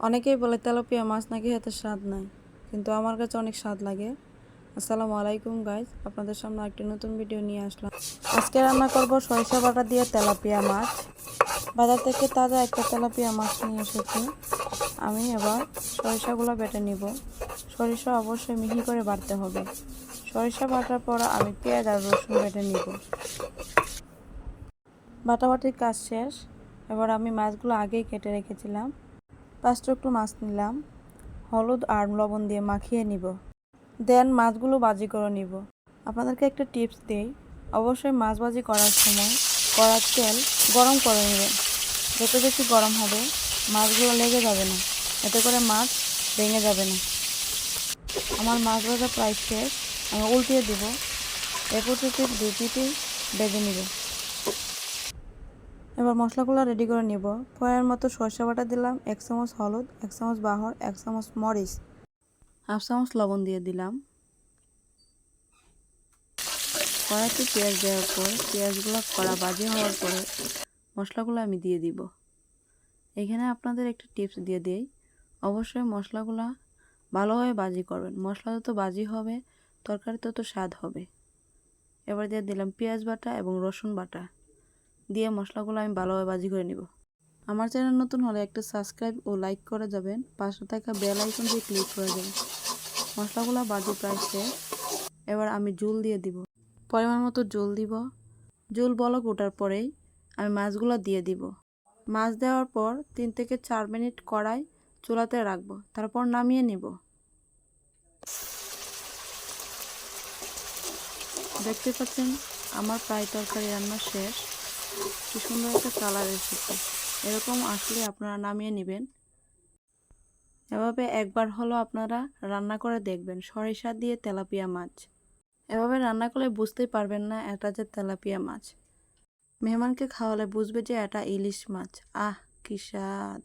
অনেকেই বলে তেলাপিয়া মাছ নাকি এত স্বাদ নাই, কিন্তু আমার কাছে অনেক স্বাদ লাগে। আসসালামু আলাইকুম গাইজ, আপনাদের সামনে একটি নতুন ভিডিও নিয়ে আসলাম। আজকে রান্না করব সরিষা বাটা দিয়ে তেলাপিয়া মাছ। বাজার থেকে তাজা একটা তেলাপিয়া মাছ নিয়ে এসেছি। আমি এবার সরিষাগুলো বেটে নিব। সরিষা অবশ্যই মিহি করে বাটতে হবে। সরিষা বাটার পর আমি পেঁয়াজ আর রসুন বেটে নিব। বাটাবাটির কাজ শেষ। এবার আমি মাছগুলো আগেই কেটে রেখেছিলাম। 5 টুকরো মাছ নিলাম, হলুদ আর লবণ দিয়ে মাখিয়ে নিব। দেন মাছগুলো ভাজি করে নিব। আপনাদেরকে একটা টিপস দেই, অবশ্যই মাছ ভাজি করার সময় কড়ার তেল গরম করে নেবেন। যত বেশি গরম হবে মাছগুলো লেগে যাবে না, এতে করে মাছ ভেঙে যাবে না। আমার মাছ ভাজা প্রায় শেষ, আমি উল্টিয়ে দেব। এরপর থেকে 2 পিঠেই ভেজে নিব। এবার মশলাগুলো রেডি করে নিব। পয়ের মতো সরষে বাটা দিলাম, 1 চামচ হলুদ, 1 চামচ বাহর, 1 চামচ মরিচ, 1/2 চামচ লবণ দিয়ে দিলাম। কড়াইতে পেঁয়াজ দেওয়ার পর পেঁয়াজগুলো কড়া ভাজি হওয়ার পরে মশলাগুলো আমি দিয়ে দিব। এখানে আপনাদের একটা টিপস দিয়ে দিই, অবশ্যই মশলাগুলো ভালোভাবে ভাজি করবেন। মশলা যত ভাজি হবে তরকারি তত স্বাদ হবে। এবার দিয়ে দিলাম পেঁয়াজ বাটা এবং রসুন বাটা দিয়ে মশলাগুলো আমি ভালোভাবে ভাজি করে নিব। আমার চ্যানেল নতুন হলে একটা সাবস্ক্রাইব ও লাইক করে যাবেন, পাশে থাকা বেল আইকন দিয়ে ক্লিক করে যাবেন। মশলাগুলো ভাজি প্রায় শেষ। এবার আমি জল দিয়ে দিব, পরিমাণ মতো জল দিব। জল বলক ওঠার পরেই আমি মাছগুলো দিয়ে দিব। মাছ দেওয়ার পর 3 থেকে 4 মিনিট কড়াই চুলাতে রাখবো, তারপর নামিয়ে নিব। দেখতে পাচ্ছেন আমার প্রায় তরকারি রান্না শেষ। কি সুন্দর একটা কালার এসেছে। এরকম আসলে আপনারা নামিয়ে নেবেন। এভাবে একবার হলো আপনারা রান্না করে দেখবেন সরিষা দিয়ে তেলাপিয়া মাছ। এভাবে রান্না করলে বুঝতেই পারবেন না এটা যে তেলাপিয়া মাছ। মেহমানকে খাওয়ালে বুঝবে যে এটা ইলিশ মাছ। আহ, কি স্বাদ!